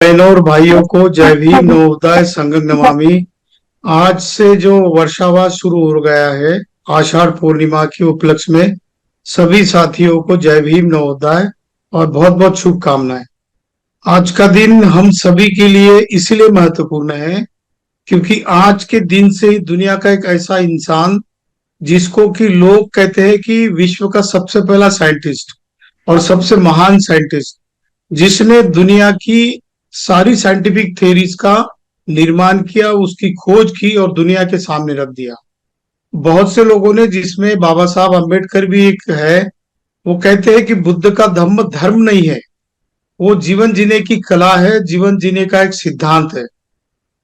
बहनों और भाइयों को जय भीम नवोदय संघ नमामि। आज से जो वर्षावास शुरू हो गया है आषाढ़ पूर्णिमा के उपलक्ष्य में सभी साथियों को जय भीम नवोदय और बहुत बहुत शुभकामनाएं। आज का दिन हम सभी के लिए इसलिए महत्वपूर्ण है क्योंकि आज के दिन से ही दुनिया का एक ऐसा इंसान जिसको कि लोग कहते हैं कि विश्व का सबसे पहला साइंटिस्ट और सबसे महान साइंटिस्ट, जिसने दुनिया की सारी साइंटिफिक थ्योरीज का निर्माण किया, उसकी खोज की और दुनिया के सामने रख दिया। बहुत से लोगों ने, जिसमें बाबा साहब अम्बेडकर भी एक है, वो कहते हैं कि बुद्ध का धम्म धर्म नहीं है, वो जीवन जीने की कला है, जीवन जीने का एक सिद्धांत है।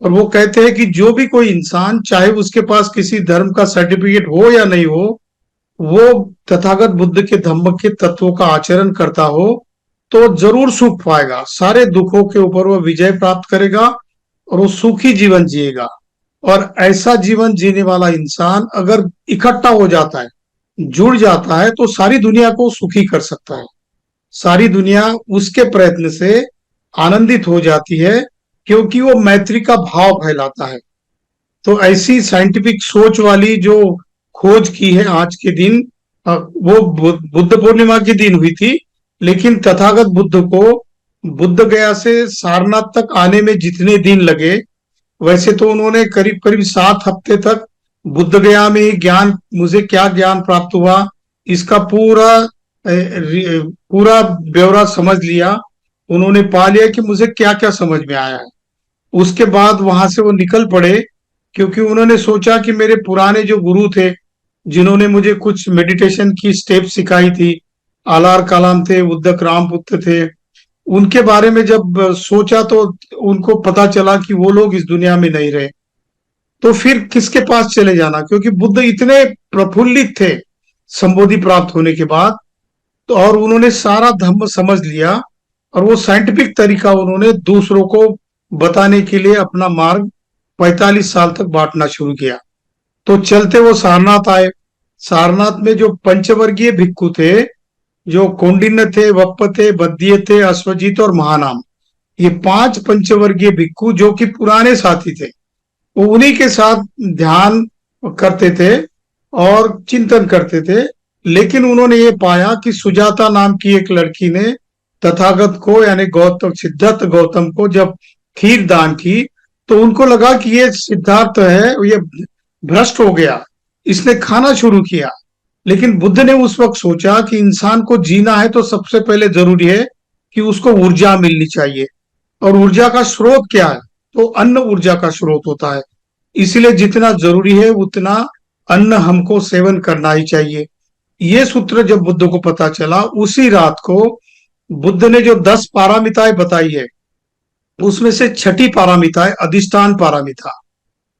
और वो कहते हैं कि जो भी कोई इंसान, चाहे उसके पास किसी धर्म का सर्टिफिकेट हो या नहीं हो, वो तथागत बुद्ध के धम्म के तत्वों का आचरण करता हो तो जरूर सुख पाएगा, सारे दुखों के ऊपर वो विजय प्राप्त करेगा और वो सुखी जीवन जिएगा। और ऐसा जीवन जीने वाला इंसान अगर इकट्ठा हो जाता है, जुड़ जाता है, तो सारी दुनिया को सुखी कर सकता है। सारी दुनिया उसके प्रयत्न से आनंदित हो जाती है क्योंकि वो मैत्री का भाव फैलाता है। तो ऐसी साइंटिफिक सोच वाली जो खोज की है आज के दिन, वो बुद्ध पूर्णिमा के दिन हुई थी। लेकिन तथागत बुद्ध को बुद्ध गया से सारनाथ तक आने में जितने दिन लगे, वैसे तो उन्होंने करीब करीब 7 हफ्ते तक बुद्ध गया में ही ज्ञान, मुझे क्या ज्ञान प्राप्त हुआ, इसका पूरा ब्यौरा समझ लिया। उन्होंने पा लिया कि मुझे क्या क्या समझ में आया है। उसके बाद वहां से वो निकल पड़े क्योंकि उन्होंने सोचा कि मेरे पुराने जो गुरु थे, जिन्होंने मुझे कुछ मेडिटेशन की स्टेप सिखाई थी, आलार कलाम थे, उद्दक रामपुत्र थे, उनके बारे में जब सोचा तो उनको पता चला कि वो लोग इस दुनिया में नहीं रहे। तो फिर किसके पास चले जाना, क्योंकि बुद्ध इतने प्रफुल्लित थे संबोधि प्राप्त होने के बाद। तो और उन्होंने सारा धम्म समझ लिया और वो साइंटिफिक तरीका उन्होंने दूसरों को बताने के लिए अपना मार्ग 45 साल तक बांटना शुरू किया। तो चलते वो सारनाथ आए। सारनाथ में जो पंचवर्गीय भिक्खु थे, जो कौंडिन्य थे, वप्प थे, बद्य थे, अश्वजीत और महानाम, ये 5 पंचवर्गीय भिक्खु जो कि पुराने साथी थे, वो उन्हीं के साथ ध्यान करते थे और चिंतन करते थे। लेकिन उन्होंने ये पाया कि सुजाता नाम की एक लड़की ने तथागत को, यानी गौतम, सिद्धार्थ गौतम को जब खीर दान की, तो उनको लगा कि ये सिद्धार्थ है, ये भ्रष्ट हो गया, इसने खाना शुरू किया। लेकिन बुद्ध ने उस वक्त सोचा कि इंसान को जीना है तो सबसे पहले जरूरी है कि उसको ऊर्जा मिलनी चाहिए। और ऊर्जा का स्रोत क्या है? तो अन्न ऊर्जा का स्रोत होता है। इसलिए जितना जरूरी है उतना अन्न हमको सेवन करना ही चाहिए। ये सूत्र जब बुद्ध को पता चला, उसी रात को बुद्ध ने जो 10 पारामिताएं बताई है, उसमें से छठी पारामिता है अधिष्ठान पारामिता।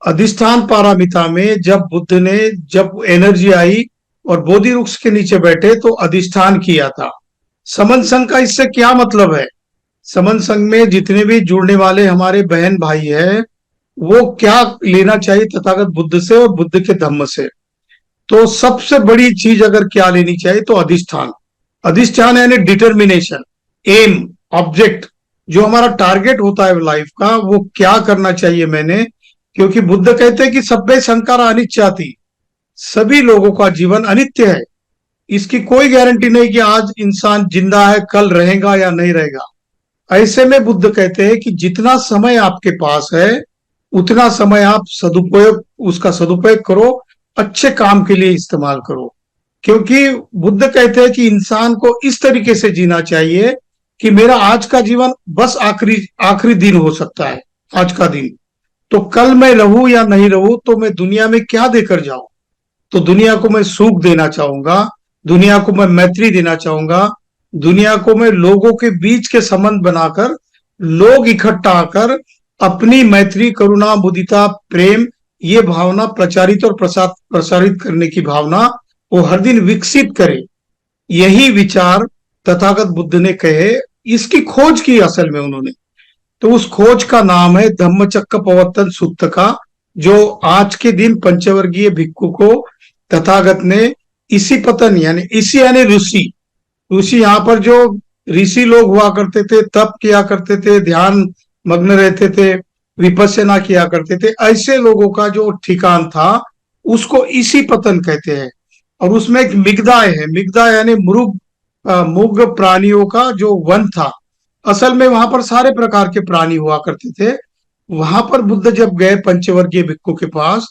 अधिष्ठान पारामिता में जब बुद्ध ने, जब एनर्जी आई और बोधि वृक्ष के नीचे बैठे, तो अधिष्ठान किया था। समन संघ का इससे क्या मतलब है? समन संघ में जितने भी जुड़ने वाले हमारे बहन भाई है, वो क्या लेना चाहिए तथागत बुद्ध से और बुद्ध के धम्म से? तो सबसे बड़ी चीज अगर क्या लेनी चाहिए तो अधिष्ठान। अधिष्ठान यानी डिटर्मिनेशन, एम, ऑब्जेक्ट, जो हमारा टारगेट होता है लाइफ का, वो क्या करना चाहिए मैंने। क्योंकि बुद्ध कहते हैं कि सभ्य संकारा अनित्याति, सभी लोगों का जीवन अनित्य है। इसकी कोई गारंटी नहीं कि आज इंसान जिंदा है, कल रहेगा या नहीं रहेगा। ऐसे में बुद्ध कहते हैं कि जितना समय आपके पास है उतना समय आप उसका सदुपयोग करो, अच्छे काम के लिए इस्तेमाल करो। क्योंकि बुद्ध कहते हैं कि इंसान को इस तरीके से जीना चाहिए कि मेरा आज का जीवन बस आखिरी आखिरी दिन हो सकता है, आज का दिन। तो कल मैं रहूं या नहीं रहूं, तो मैं दुनिया में क्या देकर जाऊं? तो दुनिया को मैं सुख देना चाहूंगा, दुनिया को मैं मैत्री देना चाहूंगा, दुनिया को मैं लोगों के बीच के संबंध बनाकर, लोग इकट्ठा आकर अपनी मैत्री, करुणा, मुदिता, प्रेम, ये भावना प्रचारित और प्रसारित करने की भावना वो हर दिन विकसित करे। यही विचार तथागत बुद्ध ने कहे, इसकी खोज की असल में उन्होंने। तो उस खोज का नाम है धम्मचक्र प्रवर्तन सूत्र का, जो आज के दिन पंचवर्गीय भिक्खु को तथागत ने इसी पतन, यानी इसी यानी ऋषि, ऋषि यहाँ पर जो ऋषि लोग हुआ करते थे, तप किया करते थे, ध्यान मग्न रहते थे, विपश्यना किया करते थे। ऐसे लोगों का जो ठिकान था उसको इसी पतन कहते हैं। और उसमें एक मिगदाय है, मिगदाय यानी मूग प्राणियों का जो वन था। असल में वहां पर सारे प्रकार के प्राणी हुआ करते थे। वहां पर बुद्ध जब गए पंचवर्गीय भिक्खु के पास,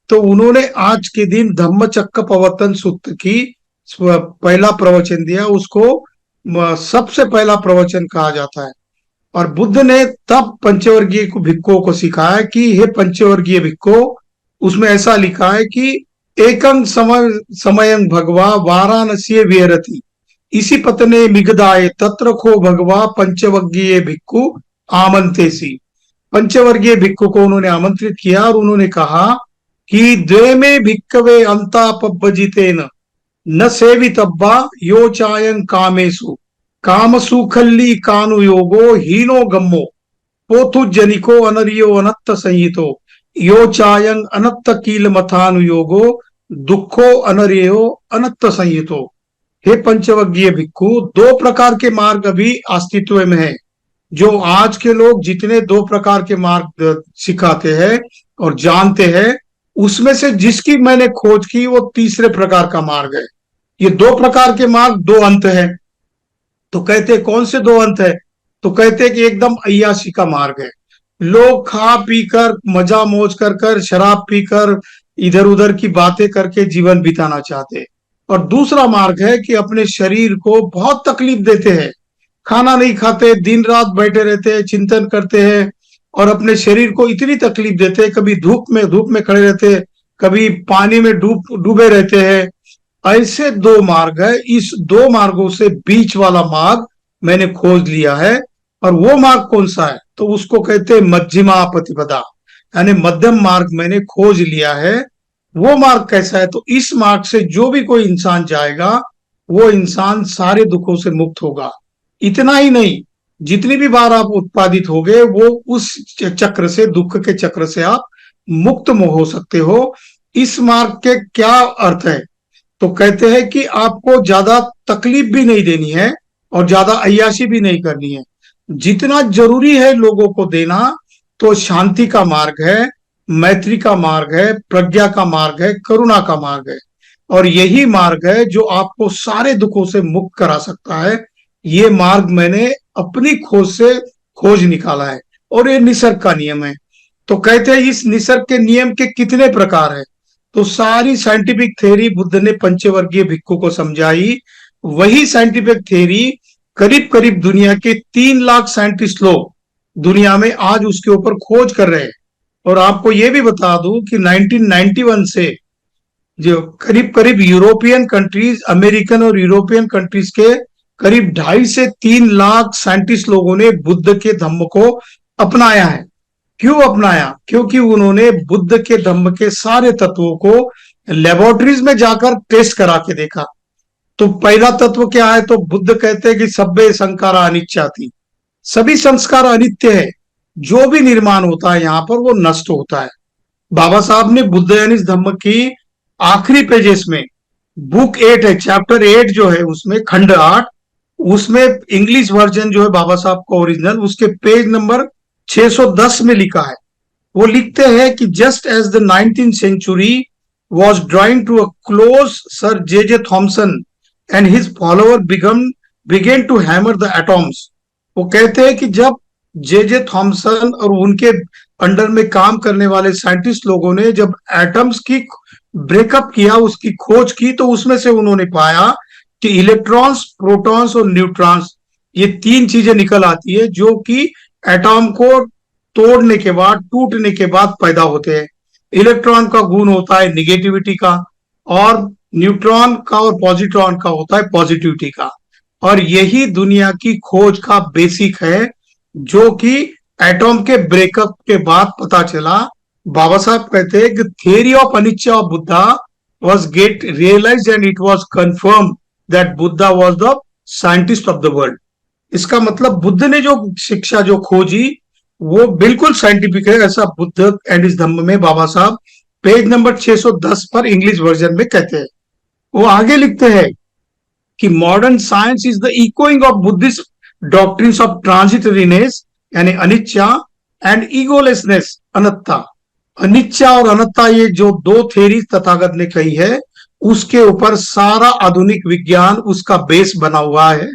तो उन्होंने आज के दिन धम्मचक्र प्रवर्तन सूत्र की पहला प्रवचन दिया। उसको सबसे पहला प्रवचन कहा जाता है। और बुद्ध ने तब पंचवर्गीय भिक्खुओं को सिखाया कि हे पंचवर्गीय भिक्खु, उसमें ऐसा लिखा है कि एकं समयं भगवा वाराणसी विहरति, इसी पतने मिगदाय तत्र खो भगवा पंचवर्गीय भिक्खु आमंतेसी। पंचवर्गीय भिक्खु को उन्होंने आमंत्रित किया और उन्होंने कहा कि द्वे में भिक्खवे अंतापज्जितेन न सेवितब्बा यो चायं कामेषु काम सुखल्ली कानु योगो हीनो गम्मो पोथु जनिको अनरियो अनत्त संहितो यो चायं अनत्त कील मथानु योगो दुखो अनरियो अनत्त संहितो। हे पंचवर्गीय भिक्खु, दो प्रकार के मार्ग अभी अस्तित्व में है। जो आज के लोग जितने दो प्रकार के मार्ग सिखाते हैं और जानते हैं, उसमें से जिसकी मैंने खोज की वो तीसरे प्रकार का मार्ग है। ये दो प्रकार के मार्ग दो अंत है। तो कहते कौन से दो अंत है? तो कहते कि एकदम अय्याशी का मार्ग है। लोग खा पीकर मजा मौज कर कर शराब पीकर इधर उधर की बातें करके जीवन बिताना चाहते। और दूसरा मार्ग है कि अपने शरीर को बहुत तकलीफ देते हैं, खाना नहीं खाते, दिन रात बैठे रहते हैं, चिंतन करते हैं और अपने शरीर को इतनी तकलीफ देते हैं। कभी धूप में खड़े रहते हैं, कभी पानी में डूबे रहते हैं। ऐसे दो मार्ग है। इस दो मार्गों से बीच वाला मार्ग मैंने खोज लिया है। और वो मार्ग कौन सा है? तो उसको कहते हैं मध्यमा प्रतिपदा, यानी मध्यम मार्ग मैंने खोज लिया है। वो मार्ग कैसा है? तो इस मार्ग से जो भी कोई इंसान जाएगा वो इंसान सारे दुखों से मुक्त होगा। इतना ही नहीं, जितनी भी बार आप उत्पादित हो गए वो उस चक्र से, दुख के चक्र से आप मुक्त हो सकते हो। इस मार्ग के क्या अर्थ है? तो कहते हैं कि आपको ज्यादा तकलीफ भी नहीं देनी है और ज्यादा अय्याशी भी नहीं करनी है। जितना जरूरी है लोगों को देना, तो शांति का मार्ग है, मैत्री का मार्ग है, प्रज्ञा का मार्ग है, करुणा का मार्ग है। और यही मार्ग है जो आपको सारे दुखों से मुक्त करा सकता है। ये मार्ग मैंने अपनी खोज से खोज निकाला है और ये निसर्ग का नियम है। तो कहते हैं इस निसर्ग के नियम के कितने प्रकार है? तो सारी साइंटिफिक थ्योरी बुद्ध ने पंचवर्गीय भिक्खु को समझाई। वही साइंटिफिक थ्योरी करीब करीब दुनिया के 3 लाख साइंटिस्ट लोग दुनिया में आज उसके ऊपर खोज कर रहे हैं। और आपको यह भी बता दूं कि 1991 से जो करीब करीब यूरोपियन कंट्रीज, अमेरिकन और यूरोपियन कंट्रीज के करीब 2.5 से 3 लाख साइंटिस्ट लोगों ने बुद्ध के धम्म को अपनाया है। क्यों अपनाया? क्योंकि उन्होंने बुद्ध के धम्म के सारे तत्वों को लेबोरेटरीज में जाकर टेस्ट करा के देखा। तो पहला तत्व क्या है? तो बुद्ध कहते हैं कि सब्बे संस्कारा अनित्या थी, सभी संस्कार अनित्य है। जो भी निर्माण होता है यहाँ पर वो नष्ट होता है। बाबा साहब ने बुद्ध यानी धम्म की आखिरी पेजेस में बुक 8 है, चैप्टर 8 जो है उसमें खंड 8, उसमें इंग्लिश वर्जन जो है बाबा साहब का ओरिजिनल, उसके पेज नंबर 610 में लिखा है। वो लिखते हैं कि just as the 19th century was drawing to a close, Sir J.J. Thomson and his follower began to hammer the atoms। वो कहते हैं कि जब जे थॉमसन और उनके अंडर में काम करने वाले साइंटिस्ट लोगों ने जब एटम्स की ब्रेकअप किया, उसकी खोज की, तो उसमें से उन्होंने पाया कि इलेक्ट्रॉन्स, प्रोटॉन्स और न्यूट्रॉन्स, ये 3 चीजें निकल आती है जो कि एटॉम को तोड़ने के बाद, टूटने के बाद पैदा होते हैं। इलेक्ट्रॉन का गुण होता है निगेटिविटी का, और न्यूट्रॉन का और पॉजिट्रॉन का होता है पॉजिटिविटी का। और यही दुनिया की खोज का बेसिक है, जो कि एटॉम के ब्रेकअप के बाद पता चला। बाबा साहब कहते हैं कि theory of anicca of Buddha was get realized and it was confirmed that Buddha was the scientist of the world। इसका मतलब बुद्ध ने जो शिक्षा जो खोजी वो बिल्कुल साइंटिफिक है, ऐसा बुद्ध एंड इस धम्म में बाबा साहब पेज नंबर 610 पर इंग्लिश वर्जन में कहते हैं। वो आगे लिखते हैं कि modern science is the echoing of Buddhist doctrines of transitoriness यानी अनिच्छा, एंड ईगोलेसनेस, अनत्ता। अनिच्छा और अनत्ता, ये जो दो थेरी तथागत ने कही है, उसके ऊपर सारा आधुनिक विज्ञान उसका बेस बना हुआ है।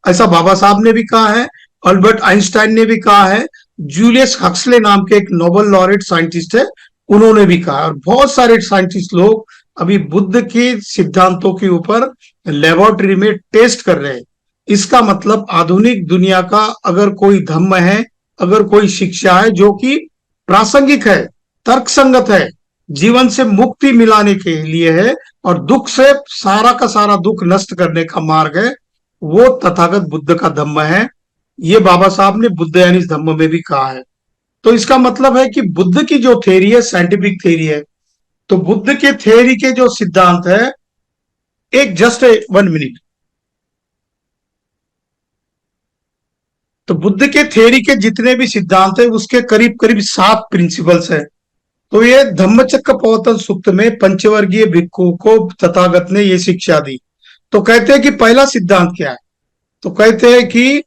ऐसा बाबा साहब ने भी कहा है, अल्बर्ट आइंस्टाइन ने भी कहा है, जूलियस हक्सले नाम के एक नोबेल लॉरेट साइंटिस्ट है, उन्होंने भी कहा, और बहुत सारे साइंटिस्ट लोग अभी बुद्ध के सिद्धांतों के ऊपर लेबोरेटरी में टेस्ट कर रहे हैं। इसका मतलब आधुनिक दुनिया का अगर कोई धम्म है, अगर कोई शिक्षा है जो कि प्रासंगिक है, तर्कसंगत है, जीवन से मुक्ति मिलाने के लिए है, और दुख से सारा का सारा दुख नष्ट करने का मार्ग है, वो तथागत बुद्ध का धम्म है। ये बाबा साहब ने बुद्ध यानी इस धम्म में भी कहा है। तो इसका मतलब है कि बुद्ध की जो थेरी है साइंटिफिक थेरी है। तो बुद्ध के थेरी के जो सिद्धांत है, एक जस्ट 1 मिनट। तो बुद्ध के थेरी के जितने भी सिद्धांत है उसके करीब करीब 7 प्रिंसिपल्स है। तो ये धम्मचक्र प्रवर्तन सूक्त में पंचवर्गीय भिक्खु को तथागत ने ये शिक्षा दी। तो कहते हैं कि पहला सिद्धांत क्या है, तो कहते हैं कि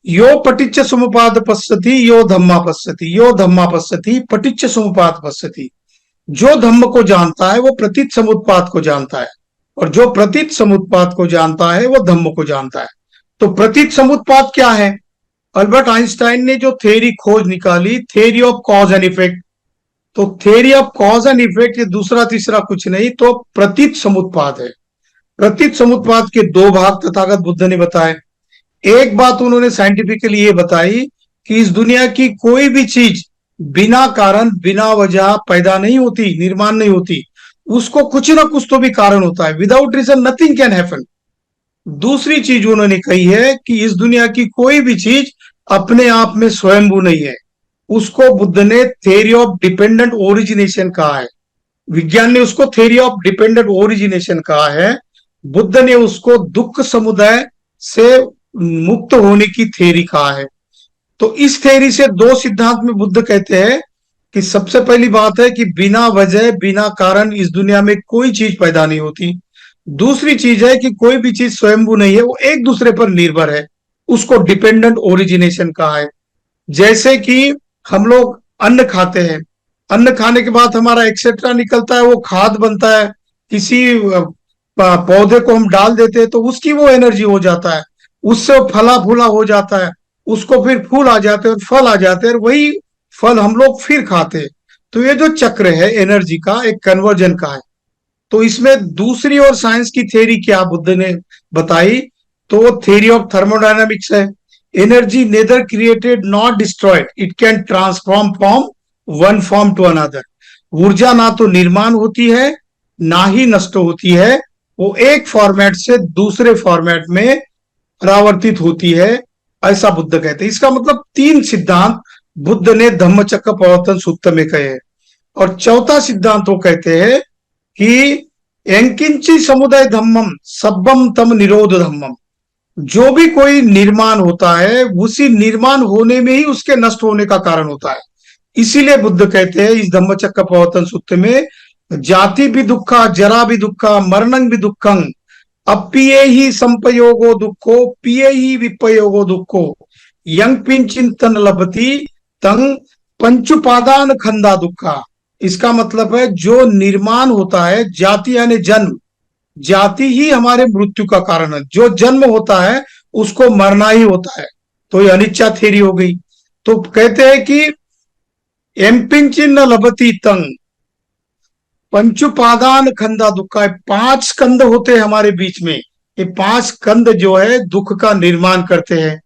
यो पटिच्च समुपाद पश्यति यो धम्मा पश्यति, यो धम्मा पश्यति पटिच्च समुपाद पश्यति। जो धम्म को जानता है वो प्रतीत समुत्पाद को जानता है, और जो प्रतीत समुत्पाद को जानता है वो धम्म को जानता है। तो प्रतीत समुत्पाद क्या है? अल्बर्ट आइंस्टाइन ने जो थ्योरी खोज निकाली, theory of cause and effect, तो theory of cause and effect ये दूसरा तीसरा कुछ नहीं, तो प्रतीत समुत्पाद है। प्रतीत समुत्पाद के 2 भाग तथागत बुद्ध ने बताए। एक बात उन्होंने साइंटिफिकली ये बताई कि इस दुनिया की कोई भी चीज बिना कारण बिना वजह पैदा नहीं होती, निर्माण नहीं होती, उसको कुछ ना कुछ तो भी कारण होता है। Without reason nothing can happen. दूसरी चीज उन्होंने कही है कि इस दुनिया की कोई भी चीज अपने आप में स्वयंभू नहीं है। उसको बुद्ध ने थ्योरी ऑफ डिपेंडेंट ओरिजिनेशन कहा है। विज्ञान ने उसको थ्योरी ऑफ डिपेंडेंट ओरिजिनेशन कहा है। बुद्ध ने उसको दुख समुदाय से मुक्त होने की थ्योरी कहा है। तो इस थ्योरी से 2 सिद्धांत में बुद्ध कहते हैं कि सबसे पहली बात है कि बिना वजह बिना कारण इस दुनिया में कोई चीज पैदा नहीं होती। दूसरी चीज है कि कोई भी चीज स्वयंभू नहीं है, वो एक दूसरे पर निर्भर है। उसको डिपेंडेंट ओरिजिनेशन कहा है। जैसे कि हम लोग अन्न खाते हैं, अन्न खाने के बाद हमारा एक्सेट्रा निकलता है, वो खाद बनता है, किसी पौधे को हम डाल देते हैं तो उसकी वो एनर्जी हो जाता है, उससे वो फला फूला हो जाता है, उसको फिर फूल आ जाते हैं और फल आ जाते हैं, और वही फल हम लोग फिर खाते हैं। तो ये जो चक्र है एनर्जी का, एक कन्वर्जन का है। तो इसमें दूसरी और साइंस की थ्योरी क्या बुद्ध ने बताई, तो वो थ्योरी ऑफ थर्मोडायनामिक्स है। Energy neither created not destroyed, it can transform from one form to another. ऊर्जा ना तो निर्माण होती है ना ही नष्ट होती है, वो एक फॉर्मेट से दूसरे फॉर्मेट में परावर्तित होती है, ऐसा बुद्ध कहते हैं। इसका मतलब 3 सिद्धांत बुद्ध ने धम्मचक्र प्रवर्तन सूत्र में कहे हैं। और चौथा सिद्धांत वो कहते हैं कि एंकिंची समुदाय धम्मम सब्बम तम निरोध धम्मम। जो भी कोई निर्माण होता है उसी निर्माण होने में ही उसके नष्ट होने का कारण होता है। इसीलिए बुद्ध कहते हैं इस धम्मचक्र प्रवर्तन सूत्र में, जाति भी दुखा जरा भी दुखा मरणं भी दुखं अपिये ही संपयोगो दुखो पिये ही विपयोगो दुखो यंग पिंचिंतन लभती तंग पंचुपादान खंदा दुखा। इसका मतलब है जो निर्माण होता है, जाति यानी जन्म, जाति ही हमारे मृत्यु का कारण है। जो जन्म होता है उसको मरना ही होता है। तो ये अनिच्छा थ्योरी हो गई। तो कहते हैं कि एम्पिंचिन लभती तंग पंचुपादान खंदा दुखा। 5 स्कंद होते हैं हमारे बीच में, ये 5 स्कंद जो है दुख का निर्माण करते हैं।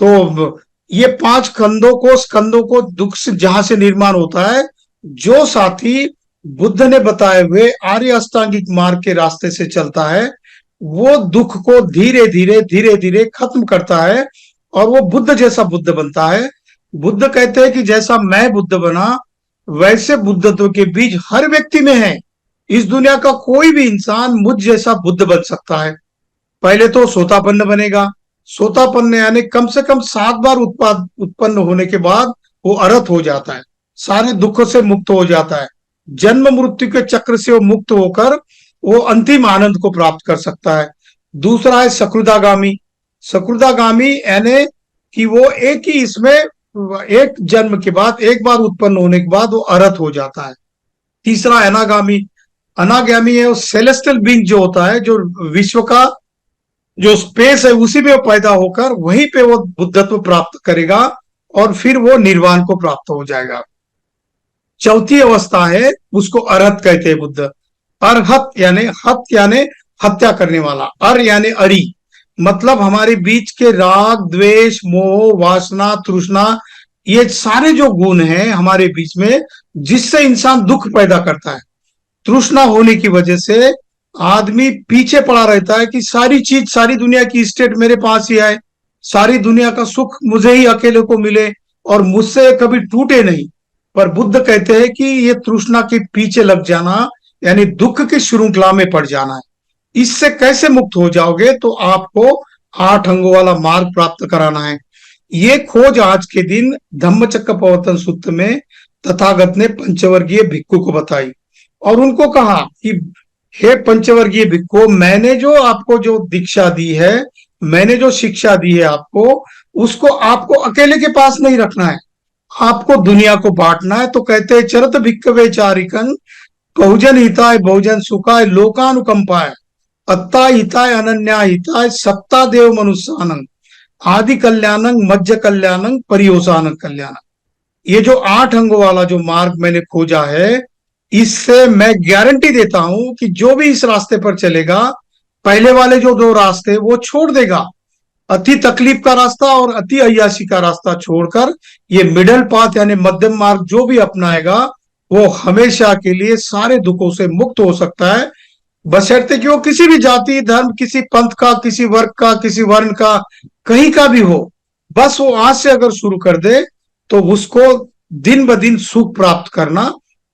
तो ये 5 स्कंदों को दुख से जहां से निर्माण होता है, जो साथी बुद्ध ने बताए हुए आर्य अष्टांगिक मार्ग के रास्ते से चलता है वो दुख को धीरे धीरे खत्म करता है और वो बुद्ध जैसा बुद्ध बनता है। बुद्ध कहते हैं कि जैसा मैं बुद्ध बना वैसे बुद्धत्व के बीज हर व्यक्ति में है। इस दुनिया का कोई भी इंसान मुझ जैसा बुद्ध बन सकता है। पहले तो सोतापन्न बनेगा। सोतापन्न यानी कम से कम 7 बार उत्पन्न होने के बाद वो अरहत हो जाता है, सारे दुखों से मुक्त हो जाता है, जन्म मृत्यु के चक्र से वो मुक्त होकर वो अंतिम आनंद को प्राप्त कर सकता है। दूसरा है सकृदागामी। सकृदागामी यानी कि वो एक ही इसमें एक जन्म के बाद, एक बार उत्पन्न होने के बाद वो अरहत हो जाता है। तीसरा अनागामी। अनागामी है वो सेलेस्टियल बीइंग जो होता है, जो विश्व का जो स्पेस है उसी में वो पैदा होकर वहीं पे वो बुद्धत्व प्राप्त करेगा और फिर वो निर्वाण को प्राप्त हो जाएगा। चौथी अवस्था है उसको अरहत कहते हैं बुद्ध। अरहत यानी हत यानी हत्या करने वाला, अर यानी अरि, मतलब हमारे बीच के राग द्वेष मोह वासना तृष्णा, ये सारे जो गुण हैं हमारे बीच में, जिससे इंसान दुख पैदा करता है। तृष्णा होने की वजह से आदमी पीछे पड़ा रहता है कि सारी चीज, सारी दुनिया की स्टेट मेरे पास ही आए, सारी दुनिया का सुख मुझे ही अकेले को मिले और मुझसे कभी टूटे नहीं। पर बुद्ध कहते हैं कि ये तृष्णा के पीछे लग जाना यानी दुख की श्रृंखला में पड़ जाना है। इससे कैसे मुक्त हो जाओगे? तो आपको 8 अंगों वाला मार्ग प्राप्त कराना है। ये खोज आज के दिन धम्मचक्र प्रवर्तन सूत्र में तथागत ने पंचवर्गीय भिक्खु को बताई और उनको कहा कि हे पंचवर्गीय भिक्खु, मैंने जो आपको जो दीक्षा दी है, मैंने जो शिक्षा दी है आपको, उसको आपको अकेले के पास नहीं रखना है, आपको दुनिया को बांटना है। तो कहते हैं चरत भिक्खवे चारिकन बहुजन हिताय बहुजन सुखाय लोकानुकंपाय अत्ता हिताय अनन्या हिताय सत्ता देव मनुष्यानंग आदि कल्याणंग मध्य कल्याणंग परियोसानंग कल्याणंग। ये जो 8 अंगों वाला जो मार्ग मैंने खोजा है, इससे मैं गारंटी देता हूं कि जो भी इस रास्ते पर चलेगा, पहले वाले जो 2 रास्ते वो छोड़ देगा, अति तकलीफ का रास्ता और अति अय्याशी का रास्ता छोड़कर ये मिडल पाथ यानी मध्यम मार्ग जो भी अपनाएगा वो हमेशा के लिए सारे दुखों से मुक्त हो सकता है, बशर्ते कि वो किसी भी जाति धर्म, किसी पंथ का, किसी वर्ग का, किसी वर्ण का, कहीं का भी हो। बस वो आज से अगर शुरू कर दे तो उसको दिन ब दिन सुख प्राप्त करना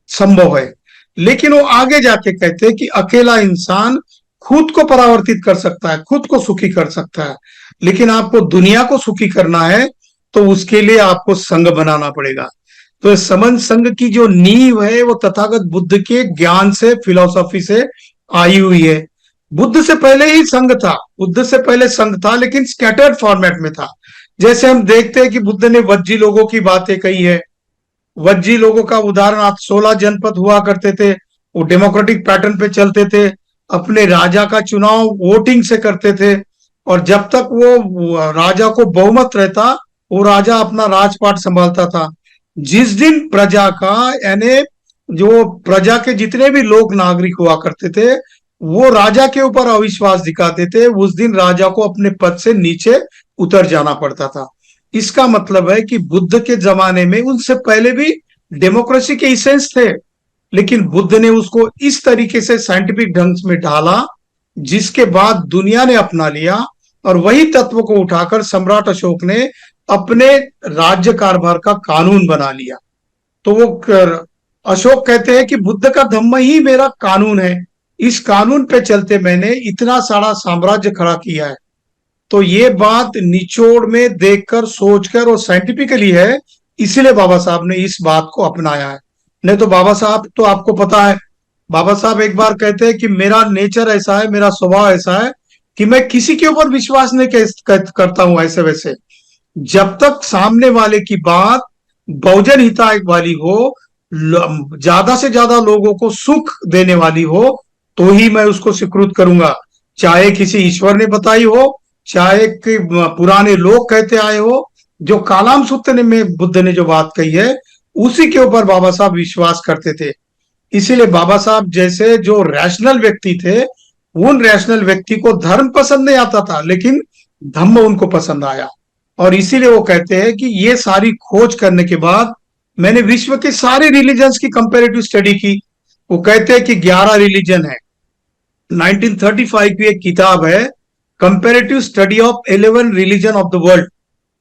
संभव है। लेकिन वो आगे जाके कहते हैं कि अकेला इंसान खुद को परावर्तित कर सकता है, खुद को सुखी कर सकता है, लेकिन आपको दुनिया को सुखी करना है तो उसके लिए आपको संघ बनाना पड़ेगा। तो समन संघ की जो नींव है वो तथागत बुद्ध के ज्ञान से, फिलॉसफी से आई हुई है। बुद्ध से पहले ही संघ था, बुद्ध से पहले संघ था, लेकिन स्कैटर्ड फॉर्मेट में था। जैसे हम देखते हैं कि बुद्ध ने वज्जी लोगों की बातें कही है। वज्जी लोगों का उदाहरण, आप 16 जनपद हुआ करते थे, वो डेमोक्रेटिक पैटर्न पे चलते थे, अपने राजा का चुनाव वोटिंग से करते थे और जब तक वो राजा को बहुमत रहता वो राजा अपना राजपाट संभालता था। जिस दिन प्रजा का यानी जो प्रजा के जितने भी लोग नागरिक हुआ करते थे वो राजा के ऊपर अविश्वास दिखाते थे, उस दिन राजा को अपने पद से नीचे उतर जाना पड़ता था। इसका मतलब है कि बुद्ध के जमाने में, उनसे पहले भी डेमोक्रेसी के इसेंस थे, लेकिन बुद्ध ने उसको इस तरीके से साइंटिफिक ढंग में ढाला जिसके बाद दुनिया ने अपना लिया और वही तत्व को उठाकर सम्राट अशोक ने अपने राज्य कारभार का कानून बना लिया। तो वो अशोक कहते हैं कि बुद्ध का धम्म ही मेरा कानून है, इस कानून पे चलते मैंने इतना सारा साम्राज्य खड़ा किया है। तो ये बात निचोड़ में देखकर सोचकर और साइंटिफिकली है, इसीलिए बाबा साहब ने इस बात को अपनाया है। नहीं तो बाबा साहब तो आपको पता है, बाबा साहब एक बार कहते हैं कि मेरा नेचर ऐसा है, मेरा स्वभाव ऐसा है कि मैं किसी के ऊपर विश्वास नहीं करता हूं ऐसे वैसे। जब तक सामने वाले की बात बहुजन हिताय वाली हो, ज्यादा से ज्यादा लोगों को सुख देने वाली हो, तो ही मैं उसको स्वीकृत करूंगा। चाहे किसी ईश्वर ने बताई हो, चाहे कि पुराने लोग कहते आए हो, जो कालाम सूत्र में बुद्ध ने जो बात कही है उसी के ऊपर बाबा साहब विश्वास करते थे। इसीलिए बाबा साहब जैसे जो रैशनल व्यक्ति थे, उन रैशनल व्यक्ति को धर्म पसंद नहीं आता था, लेकिन धम्म उनको पसंद आया। और इसीलिए वो कहते हैं कि ये सारी खोज करने के बाद मैंने विश्व के सारे रिलीजन्स की कंपैरेटिव स्टडी की। वो कहते हैं कि 11 रिलीजन है। 1935 की एक किताब है comparative study of 11 religion of the world.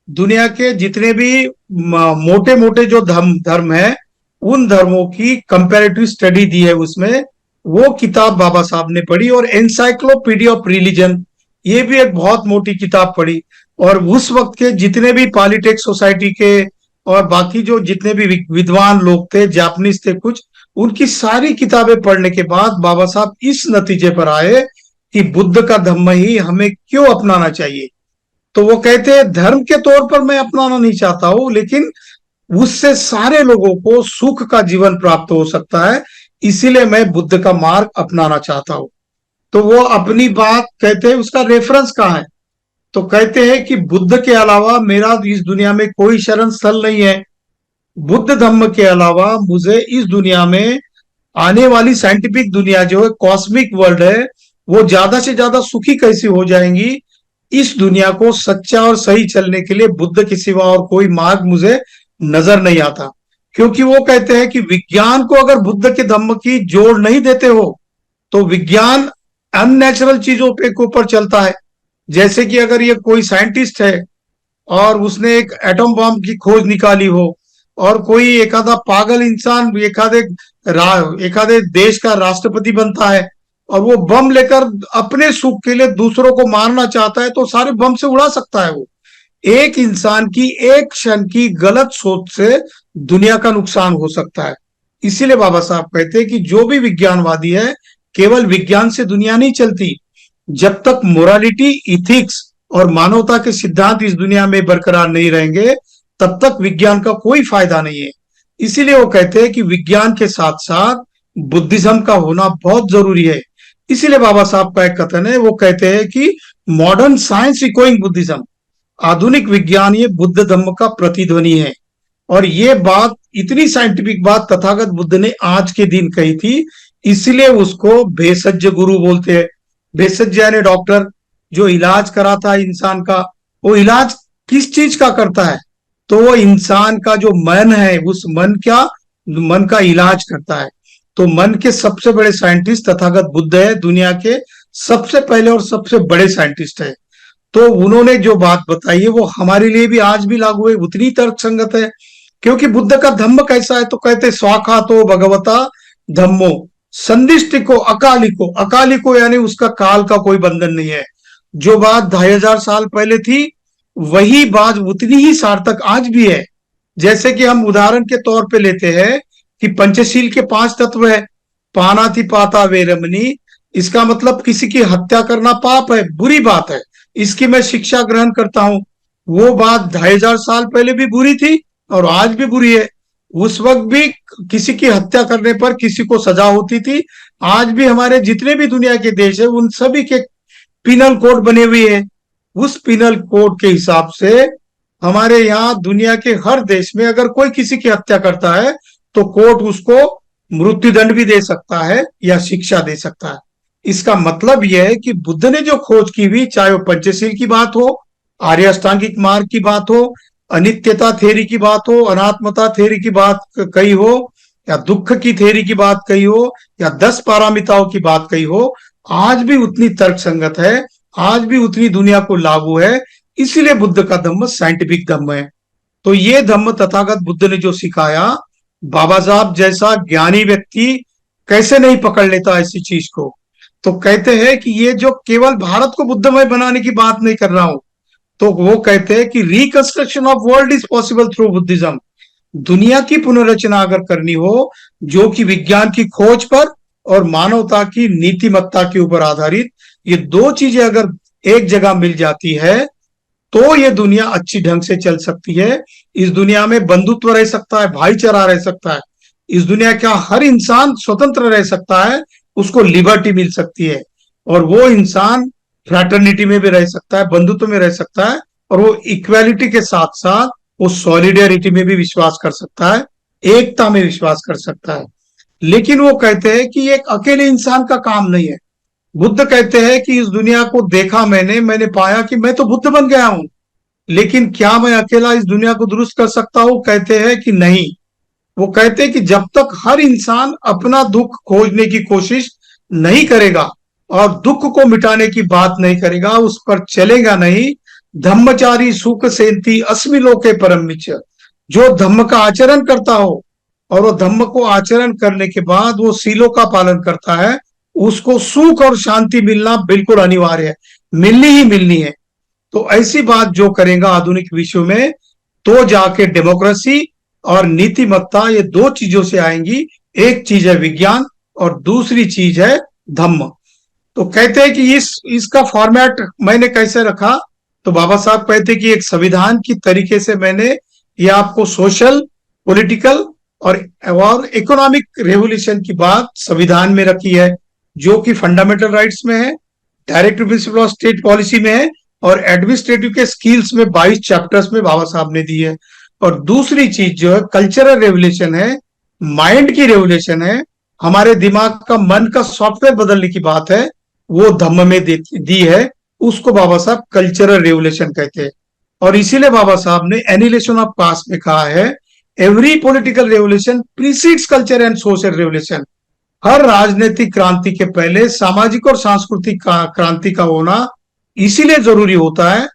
दुनिया के जितने भी मोटे मोटे जो धर्म है उन धर्मों की कंपैरेटिव स्टडी दी है उसमें। वो किताब बाबा साहब ने पढ़ी और एनसाइक्लोपीडिया ऑफ रिलीजन, ये भी एक बहुत मोटी किताब पढ़ी। और उस वक्त के जितने भी पॉलिटिक्स सोसाइटी के और बाकी जो जितने भी विद्वान लोग थे, जापानीज थे कुछ, उनकी सारी किताबें पढ़ने के बाद बाबा साहब इस नतीजे पर आए कि बुद्ध का धम्म ही हमें क्यों अपनाना चाहिए। तो वो कहते हैं धर्म के तौर पर मैं अपनाना नहीं चाहता हूं, लेकिन उससे सारे लोगों को सुख का जीवन प्राप्त हो सकता है, इसीलिए मैं बुद्ध का मार्ग अपनाना चाहता हूं। तो वो अपनी बात कहते हैं, उसका रेफरेंस कहाँ है? तो कहते हैं कि बुद्ध के अलावा मेरा इस दुनिया में कोई शरण स्थल नहीं है। बुद्ध धम्म के अलावा मुझे इस दुनिया में आने वाली साइंटिफिक दुनिया जो है, कॉस्मिक वर्ल्ड है, वो ज्यादा से ज्यादा सुखी कैसी हो जाएंगी, इस दुनिया को सच्चा और सही चलने के लिए बुद्ध के सिवा और कोई मार्ग मुझे नजर नहीं आता। क्योंकि वो कहते हैं कि विज्ञान को अगर बुद्ध के धम्म की जोड़ नहीं देते हो, तो विज्ञान अननेचुरल चीजों पे के ऊपर चलता है। जैसे कि अगर ये कोई साइंटिस्ट है और उसने एक एटम बम की खोज निकाली हो, और कोई एखादा पागल इंसान एखादे देश का राष्ट्रपति बनता है और वो बम लेकर अपने सुख के लिए दूसरों को मारना चाहता है, तो सारे बम से उड़ा सकता है वो। एक इंसान की एक क्षण की गलत सोच से दुनिया का नुकसान हो सकता है। इसीलिए बाबा साहब कहते हैं कि जो भी विज्ञानवादी है, केवल विज्ञान से दुनिया नहीं चलती। जब तक मोरालिटी, इथिक्स और मानवता के सिद्धांत इस दुनिया में बरकरार नहीं रहेंगे, तब तक विज्ञान का कोई फायदा नहीं है। इसीलिए वो कहते हैं कि विज्ञान के साथ साथ बुद्धिज्म का होना बहुत जरूरी है। इसीलिए बाबा साहब का एक कथन है, वो कहते हैं कि मॉडर्न साइंस इकोइंग बुद्धिज्म, आधुनिक विज्ञान ये बुद्ध धम्म का प्रतिध्वनि है। और ये बात, इतनी साइंटिफिक बात तथागत बुद्ध ने आज के दिन कही थी, इसलिए उसको भेषज गुरु बोलते हैं। भेषज यानी डॉक्टर, जो इलाज कराता है इंसान का। वो इलाज किस चीज का करता है? तो वो इंसान का जो मन है, उस मन का इलाज करता है। तो मन के सबसे बड़े साइंटिस्ट तथागत बुद्ध है, दुनिया के सबसे पहले और सबसे बड़े साइंटिस्ट है। तो उन्होंने जो बात बताई है वो हमारे लिए भी आज भी लागू है, उतनी तर्क संगत है। क्योंकि बुद्ध का धम्म कैसा है? तो कहते स्वाखातो भगवता धम्मो संदिष्टिको अकालिको। अकालिको यानी उसका काल का कोई बंधन नहीं है। जो बात 2500 साल पहले थी, वही बात उतनी ही सार्थक आज भी है। जैसे कि हम उदाहरण के तौर पे लेते हैं कि पंचशील के 5 तत्व है। पानातिपाता वेरमनी, इसका मतलब किसी की हत्या करना पाप है, बुरी बात है, इसकी मैं शिक्षा ग्रहण करता हूं। वो बात 2500 साल पहले भी बुरी थी और आज भी बुरी है। उस वक्त भी किसी की हत्या करने पर किसी को सजा होती थी। आज भी हमारे जितने भी दुनिया के देश है, उन सभी के पिनल कोड बने हुए हैं। उस पिनल कोड के हिसाब से हमारे यहाँ दुनिया के हर देश में अगर कोई किसी की हत्या करता है, तो कोर्ट उसको मृत्युदंड भी दे सकता है या शिक्षा दे सकता है। इसका मतलब यह है कि बुद्ध ने जो खोज की हुई, चाहे वो पंचशील की बात हो, आर्य अष्टांगिक मार्ग की बात हो, अनित्यता थ्योरी की बात हो, अनात्मता थ्योरी की बात कही हो, या दुख की थ्योरी की बात कही हो, या 10 पारामिताओं की बात कही हो, आज भी उतनी तर्क संगत है, आज भी उतनी दुनिया को लागू है। इसीलिए बुद्ध का धम्म साइंटिफिक धम्म है। तो ये धम्म तथागत बुद्ध ने जो सिखाया, बाबा साहब जैसा ज्ञानी व्यक्ति कैसे नहीं पकड़ लेता ऐसी चीज को। तो कहते हैं कि ये जो केवल भारत को बुद्धमय बनाने की बात नहीं कर रहा हूं, तो वो कहते हैं कि reconstruction of world is possible through Buddhism. दुनिया की पुनर्रचना अगर करनी हो, जो कि विज्ञान की खोज पर और मानवता की नीतिमत्ता के ऊपर आधारित, ये दो चीजें अगर एक जगह मिल जाती है, तो ये दुनिया अच्छी ढंग से चल सकती है। इस दुनिया में बंधुत्व रह सकता है, भाईचारा रह सकता है। इस दुनिया का हर इंसान स्वतंत्र रह सकता है, उसको लिबर्टी मिल सकती है, और वो इंसान फ्रैटर्निटी में भी रह सकता है, बंधुत्व में रह सकता है, और वो इक्वालिटी के साथ साथ वो सॉलिडेरिटी में भी विश्वास कर सकता है, एकता में विश्वास कर सकता है। लेकिन वो कहते हैं कि एक अकेले इंसान का काम नहीं है। बुद्ध कहते हैं कि इस दुनिया को देखा मैंने पाया कि मैं तो बुद्ध बन गया हूं, लेकिन क्या मैं अकेला इस दुनिया को दुरुस्त कर सकता हूं? कहते हैं कि नहीं। वो कहते हैं कि जब तक हर इंसान अपना दुख खोजने की कोशिश नहीं करेगा और दुख को मिटाने की बात नहीं करेगा, उस पर चलेगा नहीं, धम्मचारी सुख सेंती अस्मि लोके परम मिच्छ। जो धम्म का आचरण करता हो और वो धम्म को आचरण करने के बाद वो सीलों का पालन करता है, उसको सुख और शांति मिलना बिल्कुल अनिवार्य है, मिलनी ही मिलनी है। तो ऐसी बात जो करेगा आधुनिक विश्व में, तो जाके डेमोक्रेसी और नीतिमत्ता, ये दो चीजों से आएंगी। एक चीज है विज्ञान और दूसरी चीज है धम्म। तो कहते हैं कि इसका फॉर्मेट मैंने कैसे रखा, तो बाबा साहब कहते कि एक संविधान की तरीके से मैंने ये आपको सोशल, पॉलिटिकल और इकोनॉमिक रेवोल्यूशन की बात संविधान में रखी है, जो कि फंडामेंटल राइट्स में है, directive principle of state policy में है, और एडमिनिस्ट्रेटिव के स्किल्स में 22 चैप्टर्स में बाबा साहब ने दी है। और दूसरी चीज जो है कल्चरल रेवोल्यूशन है, माइंड की रेवोल्यूशन है, हमारे दिमाग का, मन का सॉफ्टवेयर बदलने की बात है, वो धम्म में दी है। उसको बाबा साहब कल्चरल रेवोल्यूशन कहते हैं। और इसीलिए बाबा साहब ने एनिलेशन ऑफ कास्ट में कहा है, every political revolution precedes culture and social revolution. हर राजनीतिक क्रांति के पहले सामाजिक और सांस्कृतिक क्रांति का होना इसीलिए जरूरी होता है,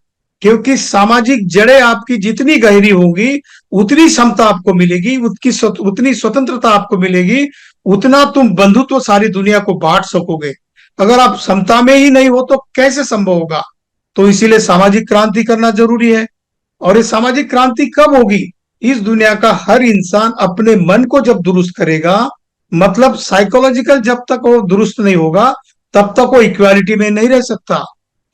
क्योंकि सामाजिक जड़ें आपकी जितनी गहरी होगी उतनी क्षमता आपको मिलेगी, उतनी स्वतंत्रता आपको मिलेगी, उतना तुम बंधुत्व सारी दुनिया को बांट सकोगे। अगर आप समता में ही नहीं हो तो कैसे संभव होगा? तो इसीलिए सामाजिक क्रांति करना जरूरी है। और ये सामाजिक क्रांति कब होगी? इस दुनिया का हर इंसान अपने मन को जब दुरुस्त करेगा, मतलब साइकोलॉजिकल जब तक वो दुरुस्त नहीं होगा तब तक वो इक्वालिटी में नहीं रह सकता।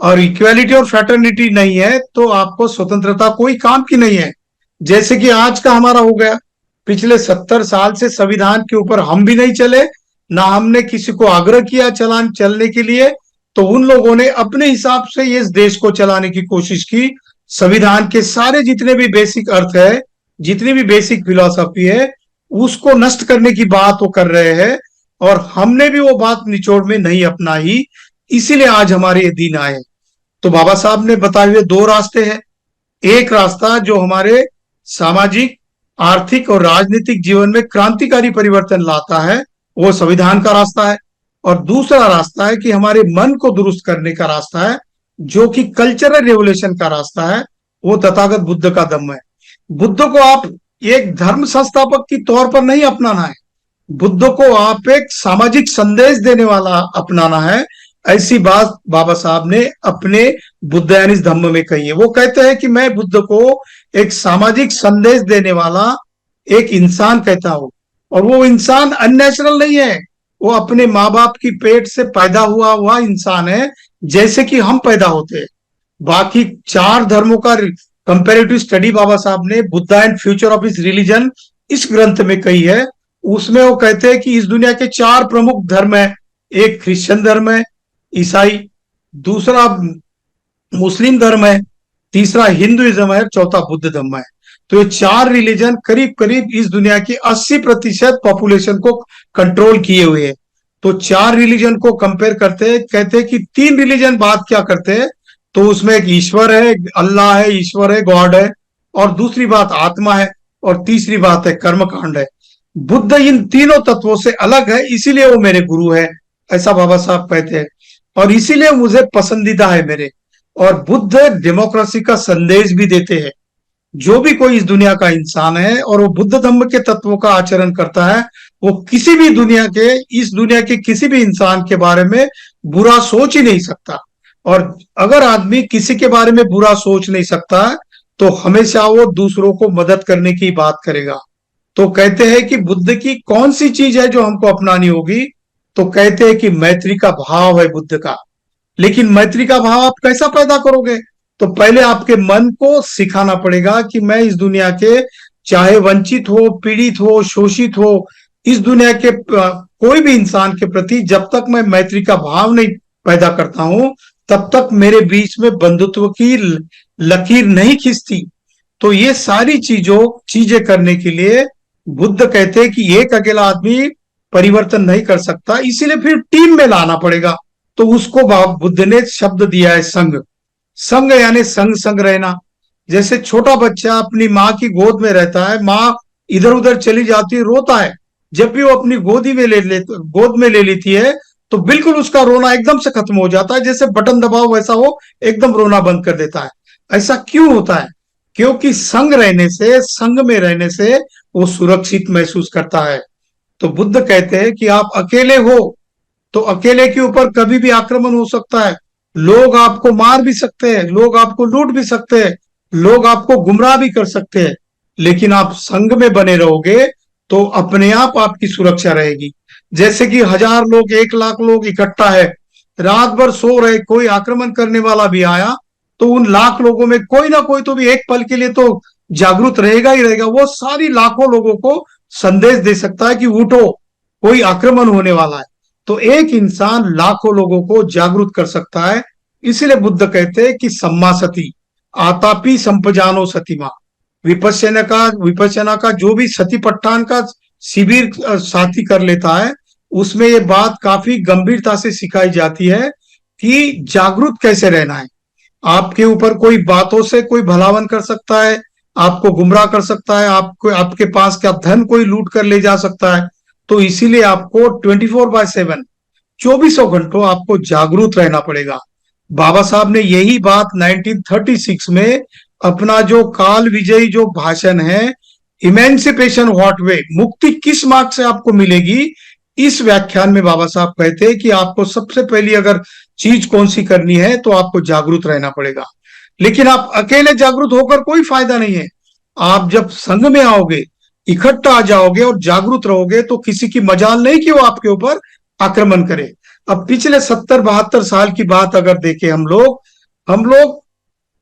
और इक्वालिटी और फ्रेटर्निटी नहीं है तो आपको स्वतंत्रता कोई काम की नहीं है। जैसे कि आज का हमारा हो गया, पिछले 70 साल से संविधान के ऊपर हम भी नहीं चले, ना हमने किसी को आग्रह किया चलने के लिए। तो उन लोगों ने अपने हिसाब से इस देश को चलाने की कोशिश की। संविधान के सारे जितने भी बेसिक अर्थ है, जितनी भी बेसिक फिलॉसफी है, उसको नष्ट करने की बात वो कर रहे हैं। और हमने भी वो बात निचोड़ में नहीं अपनाई, इसीलिए आज हमारे ये दिन आए। तो बाबा साहब ने बताए हुए दो रास्ते हैं। एक रास्ता जो हमारे सामाजिक, आर्थिक और राजनीतिक जीवन में क्रांतिकारी परिवर्तन लाता है, वो संविधान का रास्ता है। और दूसरा रास्ता है कि हमारे मन को दुरुस्त करने का रास्ता है, जो कि कल्चरल रेवोल्यूशन का रास्ता है, वो तथागत बुद्ध का धम्म है। बुद्ध को आप एक धर्म संस्थापक की तौर पर नहीं अपनाना है, बुद्ध को आप एक सामाजिक संदेश देने वाला अपनाना है। ऐसी बात बाबा साहब ने अपने बुद्धायनिस धम्म में कही है। वो कहते हैं कि मैं बुद्ध को एक सामाजिक संदेश देने वाला एक इंसान कहता हूं। और वो इंसान अननेचुरल नहीं है, वो अपने माँ बाप की पेट से पैदा हुआ इंसान है, जैसे कि हम पैदा होते हैं। बाकी 4 धर्मों का कंपेरेटिव स्टडी बाबा साहब ने Buddha and future of his religion इस ग्रंथ में कही है। उसमें वो कहते हैं कि इस दुनिया के 4 प्रमुख धर्म है। एक क्रिश्चियन धर्म है, ईसाई, दूसरा मुस्लिम धर्म है, तीसरा हिंदुइज्म है, चौथा बुद्ध धर्म है। तो ये 4 रिलीजन करीब करीब इस दुनिया की 80% पॉपुलेशन को कंट्रोल किए हुए हैं। तो 4 रिलीजन को कंपेयर करते हैं, कहते हैं कि 3 रिलीजन बात क्या करते हैं, तो उसमें एक ईश्वर है, अल्लाह है, ईश्वर है, गॉड है, और दूसरी बात आत्मा है, और तीसरी बात है कर्मकांड है। बुद्ध इन तीनों तत्वों से अलग है, इसीलिए वो मेरे गुरु है, ऐसा बाबा साहब कहते हैं। और इसीलिए मुझे पसंदीदा है मेरे। और बुद्ध डेमोक्रेसी का संदेश भी देते हैं। जो भी कोई इस दुनिया का इंसान है और वो बुद्ध धम्म के तत्वों का आचरण करता है, वो किसी भी इस दुनिया के किसी भी इंसान के बारे में बुरा सोच ही नहीं सकता। और अगर आदमी किसी के बारे में बुरा सोच नहीं सकता तो हमेशा वो दूसरों को मदद करने की बात करेगा। तो कहते हैं कि बुद्ध की कौन सी चीज है जो हमको अपनानी होगी, तो कहते हैं कि मैत्री का भाव है बुद्ध का। लेकिन मैत्री का भाव आप कैसा पैदा करोगे? तो पहले आपके मन को सिखाना पड़ेगा कि मैं इस दुनिया के, चाहे वंचित हो, पीड़ित हो, शोषित हो, इस दुनिया के कोई भी इंसान के प्रति जब तक मैं मैत्री का भाव नहीं पैदा करता हूं, तब तक मेरे बीच में बंधुत्व की लकीर नहीं खिंचती। तो ये सारी चीजें करने के लिए बुद्ध कहते हैं कि एक अकेला आदमी परिवर्तन नहीं कर सकता, इसीलिए फिर टीम में लाना पड़ेगा। तो उसको बुद्ध ने शब्द दिया है संग। संग यानी संग संग रहना। जैसे छोटा बच्चा अपनी माँ की गोद में रहता है, माँ इधर उधर चली जाती है, रोता है। जब भी वो अपनी गोद में ले लेती है तो बिल्कुल उसका रोना एकदम से खत्म हो जाता है, जैसे बटन दबाओ वैसा वो एकदम रोना बंद कर देता है। ऐसा क्यों होता है? क्योंकि संग में रहने से वो सुरक्षित महसूस करता है। तो बुद्ध कहते हैं कि आप अकेले हो तो अकेले के ऊपर कभी भी आक्रमण हो सकता है, लोग आपको मार भी सकते हैं, लोग आपको लूट भी सकते हैं, लोग आपको गुमराह भी कर सकते हैं। लेकिन आप संघ में बने रहोगे तो अपने आप आपकी सुरक्षा रहेगी। जैसे कि 1000 लोग, 1 लाख लोग इकट्ठा है, रात भर सो रहे, कोई आक्रमण करने वाला भी आया तो उन लाख लोगों में कोई ना कोई तो भी एक पल के लिए तो जागरूक रहेगा ही रहेगा। वो सारी लाखों लोगों को संदेश दे सकता है कि उठो, कोई आक्रमण होने वाला है। तो एक इंसान लाखों लोगों को जागरूक कर सकता है। इसीलिए बुद्ध कहते हैं कि सम्मा सती आतापि संपजानो सतीमा। विपश्यना का जो भी सतीपट्ठान का शिविर साथी कर लेता है, उसमें ये बात काफी गंभीरता से सिखाई जाती है कि जागरूक कैसे रहना है। आपके ऊपर कोई बातों से कोई भलावन कर सकता है, आपको गुमराह कर सकता है, आपको आपके पास का धन कोई लूट कर ले जा सकता है। तो इसीलिए आपको 24/7 चौबीसों घंटों आपको जागरूक रहना पड़ेगा। बाबा साहब ने यही बात 1936 में अपना जो काल विजयी जो भाषण है, इमेंसिपेशन व्हाट वे, मुक्ति किस मार्ग से आपको मिलेगी, इस व्याख्यान में बाबा साहब कहते हैं कि आपको सबसे पहली अगर चीज कौन सी करनी है तो आपको जागरूक रहना पड़ेगा। लेकिन आप अकेले जागरूक होकर कोई फायदा नहीं है। आप जब संघ में आओगे, इकट्ठा आ जाओगे और जागरूक रहोगे, तो किसी की मजाल नहीं कि वो आपके ऊपर आक्रमण करे। अब पिछले 70-72 साल की बात अगर देखें हम लोग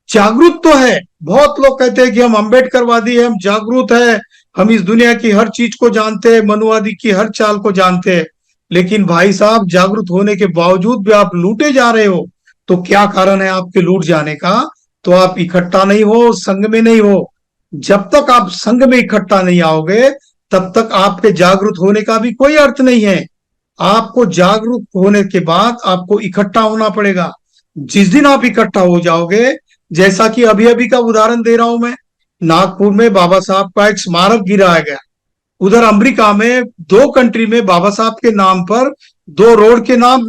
जागरूक तो है। बहुत लोग कहते हैं कि हम अम्बेडकरवादी है, हम जागरूक है, हम इस दुनिया की हर चीज को जानते हैं, मनुवादी की हर चाल को जानते हैं। लेकिन भाई साहब, जागरूक होने के बावजूद भी आप लूटे जा रहे हो। तो क्या कारण है आपके लूट जाने का? तो आप इकट्ठा नहीं हो, संघ में नहीं हो। जब तक आप संघ में इकट्ठा नहीं आओगे, तब तक आपके जागरूक होने का भी कोई अर्थ नहीं है। आपको जागरूक होने के बाद आपको इकट्ठा होना पड़ेगा। जिस दिन आप इकट्ठा हो जाओगे, जैसा कि अभी अभी का उदाहरण दे रहा हूं मैं, नागपुर में बाबा साहब का एक स्मारक गिराया गया। उधर अमेरिका में 2 कंट्री में बाबा साहब के नाम पर 2 रोड के नाम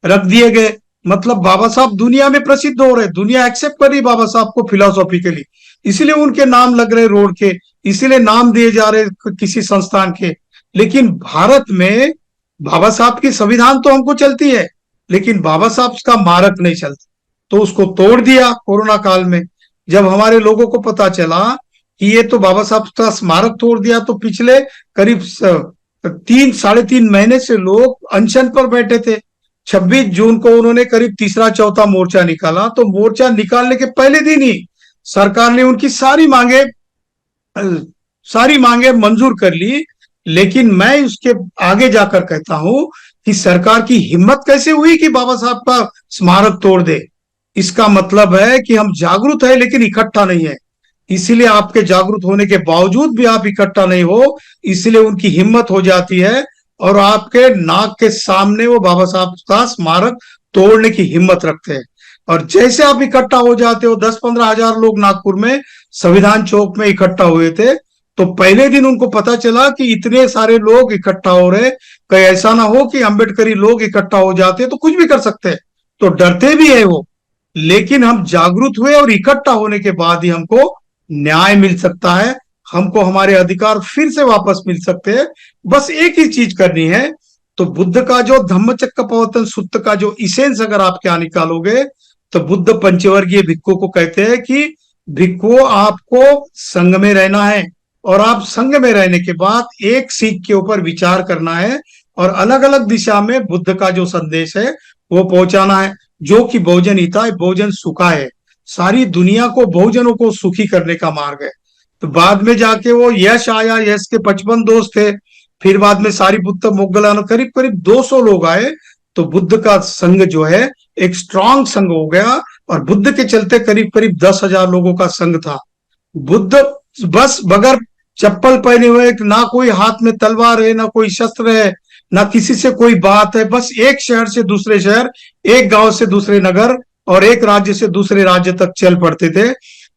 रख दिए गए। मतलब बाबा साहब दुनिया में प्रसिद्ध हो रहे, दुनिया एक्सेप्ट कर रही बाबा साहब को फिलोसॉफिकली, इसीलिए उनके नाम लग रहे रोड के, इसीलिए नाम दिए जा रहे किसी संस्थान के। लेकिन भारत में बाबा साहब की संविधान तो हमको चलती है, लेकिन बाबा साहब का मारक नहीं चलता। तो उसको तोड़ दिया कोरोना काल में। जब हमारे लोगों को पता चला कि ये तो बाबा साहब का स्मारक तोड़ दिया, तो पिछले करीब 3-3.5 महीने से लोग अनशन पर बैठे थे। 26 जून को उन्होंने करीब तीसरा चौथा मोर्चा निकाला। तो मोर्चा निकालने के पहले दिन ही सरकार ने उनकी सारी मांगे मंजूर कर ली। लेकिन मैं उसके आगे जाकर कहता हूं कि सरकार की हिम्मत कैसे हुई कि बाबा साहब का स्मारक तोड़ दे। इसका मतलब है कि हम जागरूक है लेकिन इकट्ठा नहीं है। इसीलिए आपके जागरूक होने के बावजूद भी आप इकट्ठा नहीं हो, इसलिए उनकी हिम्मत हो जाती है और आपके नाक के सामने वो बाबा साहब का स्मारक तोड़ने की हिम्मत रखते हैं। और जैसे आप इकट्ठा हो जाते हो, 10-15 हजार लोग नागपुर में संविधान चौक में इकट्ठा हुए थे। तो पहले दिन उनको पता चला कि इतने सारे लोग इकट्ठा हो रहे, कहीं ऐसा ना हो कि अम्बेडकरी लोग इकट्ठा हो जाते तो कुछ भी कर सकते हैं। तो डरते भी है वो। लेकिन हम जागरूक हुए और इकट्ठा होने के बाद ही हमको न्याय मिल सकता है, हमको हमारे अधिकार फिर से वापस मिल सकते हैं। बस एक ही चीज करनी है। तो बुद्ध का जो धम्मचक्र प्रवर्तन सूत्र का जो इसेंस अगर आप क्या निकालोगे, तो बुद्ध पंचवर्गीय भिक्खु को कहते हैं कि भिक्खु आपको संघ में रहना है, और आप संघ में रहने के बाद एक सीख के ऊपर विचार करना है और अलग अलग दिशा में बुद्ध का जो संदेश है वो पहुंचाना है, जो कि बहुजन हिताय बहुजन सुखाय है। सारी दुनिया को, बहुजनों को सुखी करने का मार्ग है। तो बाद में जाके वो यश आया, यश के 55 दोस्त थे। फिर बाद में सारिपुत्र मोगलान करीब करीब 200 लोग आए। तो बुद्ध का संघ जो है एक स्ट्रांग संघ हो गया, और बुद्ध के चलते करीब करीब 10,000 लोगों का संघ था। बुद्ध बस बगैर चप्पल पहने हुए, ना कोई हाथ में तलवार है, ना कोई शस्त्र है, ना किसी से कोई बात है, बस एक शहर से दूसरे शहर, एक गांव से दूसरे नगर और एक राज्य से दूसरे राज्य तक चल पड़ते थे।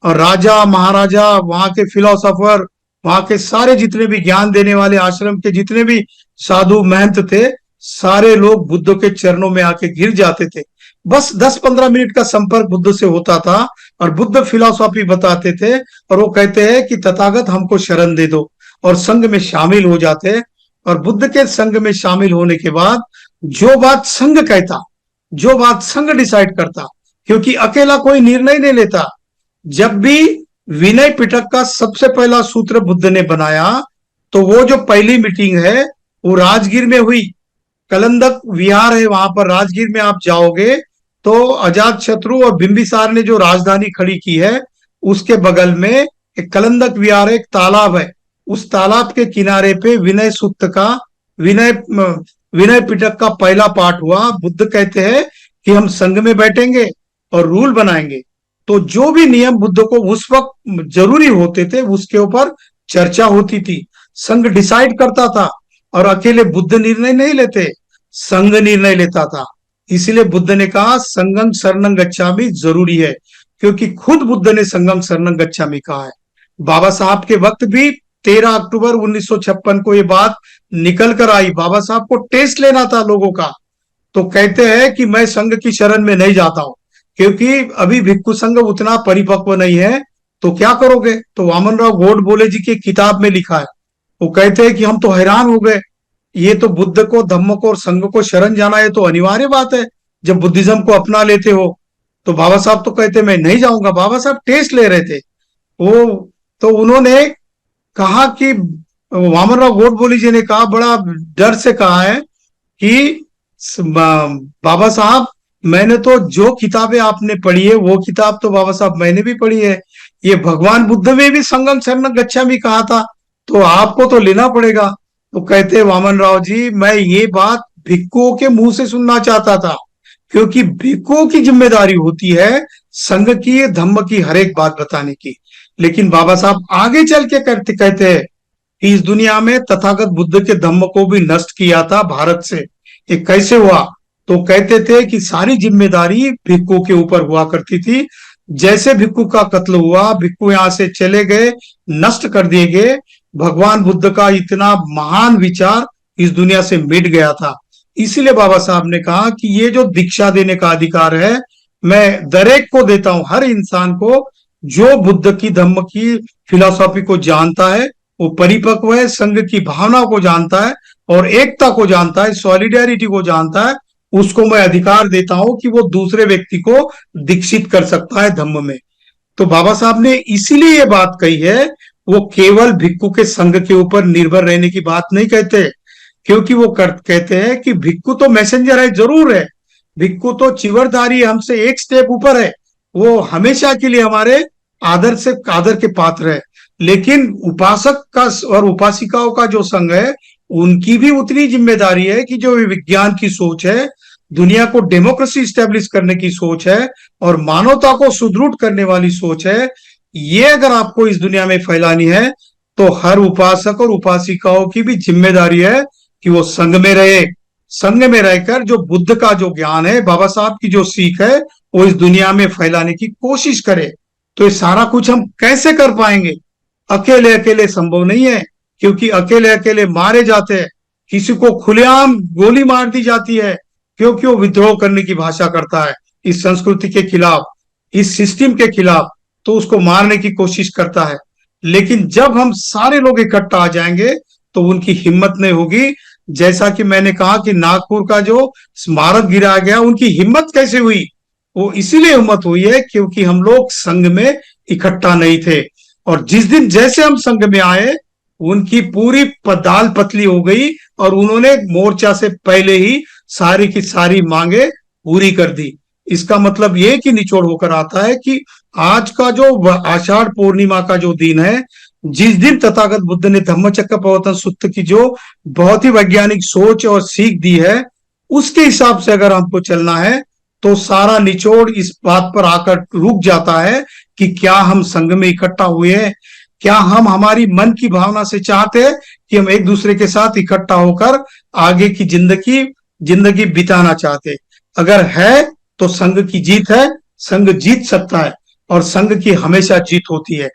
और राजा महाराजा, वहां के फिलोसोफर, वहां के सारे जितने भी ज्ञान देने वाले आश्रम के जितने भी साधु महंत थे, सारे लोग बुद्ध के चरणों में आके गिर जाते थे। बस 10-15 मिनट का संपर्क बुद्ध से होता था और बुद्ध फिलॉसफी बताते थे, और वो कहते हैं कि तथागत हमको शरण दे दो, और संघ में शामिल हो जाते। और बुद्ध के संघ में शामिल होने के बाद जो बात संघ कहता, जो बात संघ डिसाइड करता, क्योंकि अकेला कोई निर्णय नहीं लेता। जब भी विनय पिटक का सबसे पहला सूत्र बुद्ध ने बनाया, तो वो जो पहली मीटिंग है वो राजगीर में हुई। कलंदक विहार है वहां पर, राजगीर में आप जाओगे तो अजात शत्रु और बिंबिसार ने जो राजधानी खड़ी की है, उसके बगल में एक कलंदक विहार, एक तालाब है। उस तालाब के किनारे पे विनय सूक्त का, विनय विनय पिटक का पहला पाठ हुआ। बुद्ध कहते हैं कि हम संघ में बैठेंगे और रूल बनाएंगे। तो जो भी नियम बुद्ध को उस वक्त जरूरी होते थे, उसके ऊपर चर्चा होती थी। संघ डिसाइड करता था, और अकेले बुद्ध निर्णय नहीं लेते, संघ निर्णय लेता था। इसलिए बुद्ध ने कहा संघं शरणं गच्छामि जरूरी है, क्योंकि खुद बुद्ध ने संघं शरणं गच्छामि कहा है। बाबा साहब के वक्त भी 13 अक्टूबर 1956 को ये बात निकल कर आई। बाबा साहब को टेस्ट लेना था लोगों का, तो कहते हैं कि मैं संघ की शरण में नहीं जाता हूं, क्योंकि अभी भिक्खु संघ उतना परिपक्व नहीं है। तो क्या करोगे? तो वामन राव गोडबोले जी की किताब में लिखा है। वो कहते हैं कि हम तो हैरान हो गए, ये तो बुद्ध को, धम्म को और संघ को शरण जाना है तो अनिवार्य बात है जब बुद्धिज्म को अपना लेते हो। तो बाबा साहब तो कहते मैं नहीं जाऊंगा। बाबा साहब टेस्ट ले रहे थे वो। तो उन्होंने कहा कि, वामन राव गोडबोले जी ने कहा, बड़ा डर से कहा है कि बाबा साहब, मैंने तो जो किताबें आपने पढ़ी है वो किताब तो बाबा साहब मैंने भी पढ़ी है। ये भगवान बुद्ध ने भी संघं शरणं गच्छामि कहा था, तो आपको तो लेना पड़ेगा। तो कहते वामन राव जी, मैं ये बात भिक्खुओं के मुंह से सुनना चाहता था, क्योंकि भिक्खुओं की जिम्मेदारी होती है संघ की, धम्म की हर एक बात बताने की। लेकिन बाबा साहब आगे चल के कहते हैं कि इस दुनिया में तथागत बुद्ध के धम्म को भी नष्ट किया था भारत से। ये कैसे हुआ? तो कहते थे कि सारी जिम्मेदारी भिक्खु के ऊपर हुआ करती थी। जैसे भिक्खु का कत्ल हुआ, भिक्खु यहां से चले गए, नष्ट कर दिए गए, भगवान बुद्ध का इतना महान विचार इस दुनिया से मिट गया था। इसीलिए बाबा साहब ने कहा कि ये जो दीक्षा देने का अधिकार है, मैं दरेक को देता हूं, हर इंसान को जो बुद्ध की, धम्म की फिलॉसफी को जानता है, वो परिपक्व है, संघ की भावना को जानता है और एकता को जानता है, सॉलिडेरिटी को जानता है, उसको मैं अधिकार देता हूं कि वो दूसरे व्यक्ति को दीक्षित कर सकता है धम्म में। तो बाबा साहब ने इसीलिए ये बात कही है। वो केवल भिक्खु के संघ के ऊपर निर्भर रहने की बात नहीं कहते, क्योंकि वो कहते हैं कि भिक्खु तो मैसेंजर है, जरूर है, भिक्खु तो चिवरधारी, हमसे एक स्टेप ऊपर है, वो हमेशा के लिए हमारे आदर के पात्र है। लेकिन उपासक का और उपासिकाओं का जो संघ है, उनकी भी उतनी जिम्मेदारी है कि जो विज्ञान की सोच है, दुनिया को डेमोक्रेसी स्टैब्लिश करने की सोच है और मानवता को सुदृढ़ करने वाली सोच है, ये अगर आपको इस दुनिया में फैलानी है, तो हर उपासक और उपासिकाओं की भी जिम्मेदारी है कि वो संघ में रहे। संघ में रहकर जो बुद्ध का जो ज्ञान है, बाबा साहब की जो सीख है, वो इस दुनिया में फैलाने की कोशिश करे। तो ये सारा कुछ हम कैसे कर पाएंगे? अकेले अकेले संभव नहीं है, क्योंकि अकेले अकेले मारे जाते हैं। किसी को खुलेआम गोली मार दी जाती है, क्योंकि वो विद्रोह करने की भाषा करता है इस संस्कृति के खिलाफ, इस सिस्टम के खिलाफ, तो उसको मारने की कोशिश करता है। लेकिन जब हम सारे लोग इकट्ठा आ जाएंगे तो उनकी हिम्मत नहीं होगी। जैसा कि मैंने कहा कि नागपुर का जो स्मारक गिराया गया, उनकी हिम्मत कैसे हुई? वो इसीलिए हिम्मत हुई है क्योंकि हम लोग संघ में इकट्ठा नहीं थे। और जिस दिन जैसे हम संघ में आए, उनकी पूरी दाल पतली हो गई और उन्होंने मोर्चा से पहले ही सारी की सारी मांगे पूरी कर दी। इसका मतलब ये कि निचोड़ होकर आता है कि आज का जो आषाढ़ पूर्णिमा का जो दिन है, जिस दिन तथागत बुद्ध ने धम्मचक्र प्रवर्तन सूत्र की जो बहुत ही वैज्ञानिक सोच और सीख दी है, उसके हिसाब से अगर हमको चलना है, तो सारा निचोड़ इस बात पर आकर रुक जाता है कि क्या हम संघ में इकट्ठा हुए हैं, क्या हम हमारी मन की भावना से चाहते हैं कि हम एक दूसरे के साथ इकट्ठा होकर आगे की जिंदगी बिताना चाहते। अगर है तो संघ की जीत है, संघ जीत सकता है और संघ की हमेशा जीत होती है,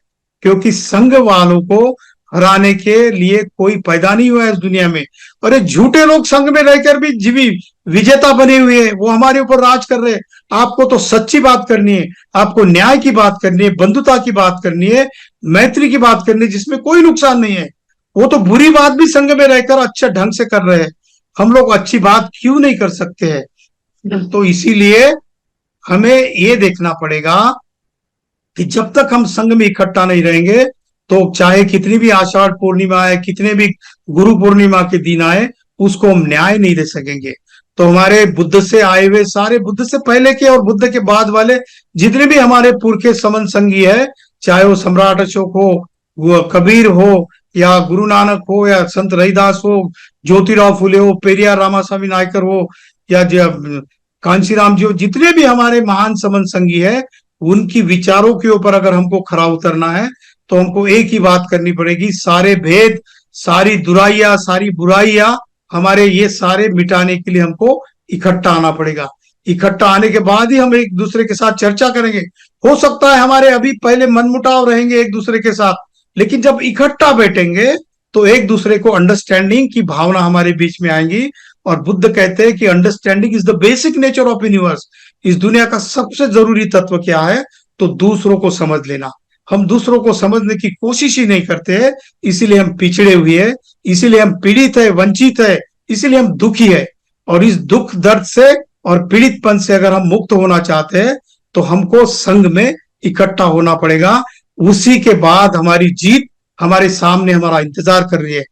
क्योंकि संघ वालों को हराने के लिए कोई पैदा नहीं हुआ है इस दुनिया में। और ये झूठे लोग संघ में रहकर भी जीवी विजेता बने हुए हैं, वो हमारे ऊपर राज कर रहे हैं। आपको तो सच्ची बात करनी है, आपको न्याय की बात करनी है, बंधुता की बात करनी है, मैत्री की बात करनी है, जिसमें कोई नुकसान नहीं है। वो तो बुरी बात भी संघ में रहकर अच्छे ढंग से कर रहे हैं, हम लोग अच्छी बात क्यों नहीं कर सकते हैं? तो इसीलिए हमें ये देखना पड़ेगा कि जब तक हम संघ में इकट्ठा नहीं रहेंगे, तो चाहे कितनी भी आषाढ़ पूर्णिमा आए, कितने भी गुरु पूर्णिमा के दिन आए, उसको हम न्याय नहीं दे सकेंगे। तो हमारे बुद्ध से आए हुए सारे, बुद्ध से पहले के और बुद्ध के बाद वाले जितने भी हमारे पुरखे समन संगी है, चाहे वो सम्राट अशोक हो, वो कबीर हो, या गुरु नानक हो, या संत रविदास हो, ज्योतिराव फुले हो, पेरियार रामास्वामी नायकर हो, या कांशीराम जी हो, जितने भी हमारे महान समन संगी है, उनकी विचारों के ऊपर अगर हमको खरा उतरना है तो हमको एक ही बात करनी पड़ेगी, सारे भेद, सारी दुराइया, सारी बुराइयां, हमारे ये सारे मिटाने के लिए हमको इकट्ठा आना पड़ेगा। इकट्ठा आने के बाद ही हम एक दूसरे के साथ चर्चा करेंगे। हो सकता है हमारे अभी पहले मनमुटाव रहेंगे एक दूसरे के साथ, लेकिन जब इकट्ठा बैठेंगे तो एक दूसरे को अंडरस्टैंडिंग की भावना हमारे बीच में आएंगी। और बुद्ध कहते हैं कि understanding is the basic nature of universe. इस दुनिया का सबसे जरूरी तत्व क्या है? तो दूसरों को समझ लेना। हम दूसरों को समझने की कोशिश ही नहीं करते हैं, इसीलिए हम पिछड़े हुए हैं, इसीलिए हम पीड़ित है, वंचित है, इसीलिए हम दुखी है। और इस दुख दर्द से और पीड़ितपन से अगर हम मुक्त होना चाहते हैं तो हमको संघ में इकट्ठा होना पड़ेगा। उसी के बाद हमारी जीत हमारे सामने हमारा इंतजार कर रही है।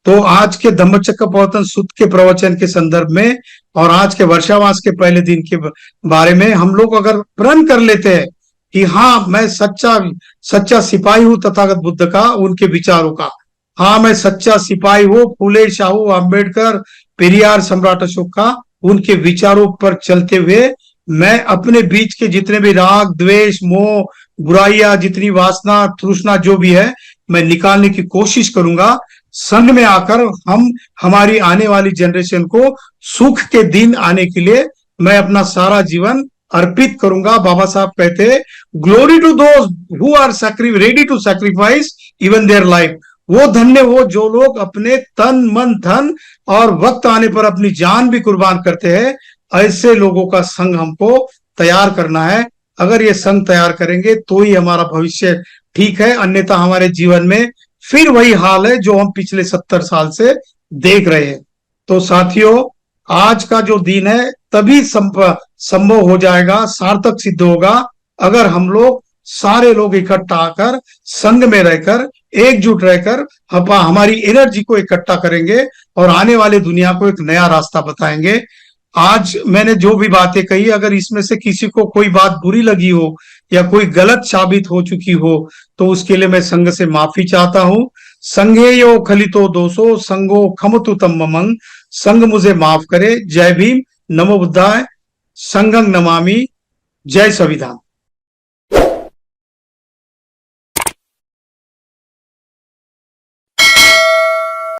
तो आज के धम्मचक्र प्रवर्तन सूत्र के प्रवचन के संदर्भ में और आज के वर्षावास के पहले दिन के बारे में हम लोग अगर प्रण कर लेते हैं कि हाँ, मैं सच्चा सच्चा सिपाही हूं तथागत बुद्ध का, उनके विचारों का। हाँ, मैं सच्चा सिपाही हूं फूले शाहू अम्बेडकर पेरियार सम्राट अशोक का, उनके विचारों पर चलते हुए मैं अपने बीच के जितने भी राग द्वेष मोह बुराइयां, जितनी वासना तृष्णा जो भी है, मैं निकालने की कोशिश करूंगा। संघ में आकर हम हमारी आने वाली जनरेशन को सुख के दिन आने के लिए मैं अपना सारा जीवन अर्पित करूंगा। बाबा साहब कहते हैं, glory to those who are ready to sacrifice even their life. वो धन्य हो जो लोग अपने तन मन धन और वक्त आने पर अपनी जान भी कुर्बान करते हैं। ऐसे लोगों का संघ हमको तैयार करना है। अगर ये संघ तैयार करेंगे तो ही हमारा भविष्य ठीक है, अन्यथा हमारे जीवन में फिर वही हाल है जो हम पिछले 70 साल से देख रहे हैं। तो साथियों, आज का जो दिन है तभी संभव हो जाएगा, सार्थक सिद्ध होगा, अगर हम लोग सारे लोग इकट्ठा आकर संघ में रहकर एकजुट रहकर हमारी एनर्जी को इकट्ठा करेंगे और आने वाले दुनिया को एक नया रास्ता बताएंगे। आज मैंने जो भी बातें कही, अगर इसमें से किसी को कोई बात बुरी लगी हो या कोई गलत साबित हो चुकी हो तो उसके लिए मैं संघ से माफी चाहता हूं। संघे यो खलितो दोषो संगो खमतु तम्ममंग। संघ मुझे माफ करे। जय भीम, नमो बुद्धाय, संघं नमामि। जय संविधान।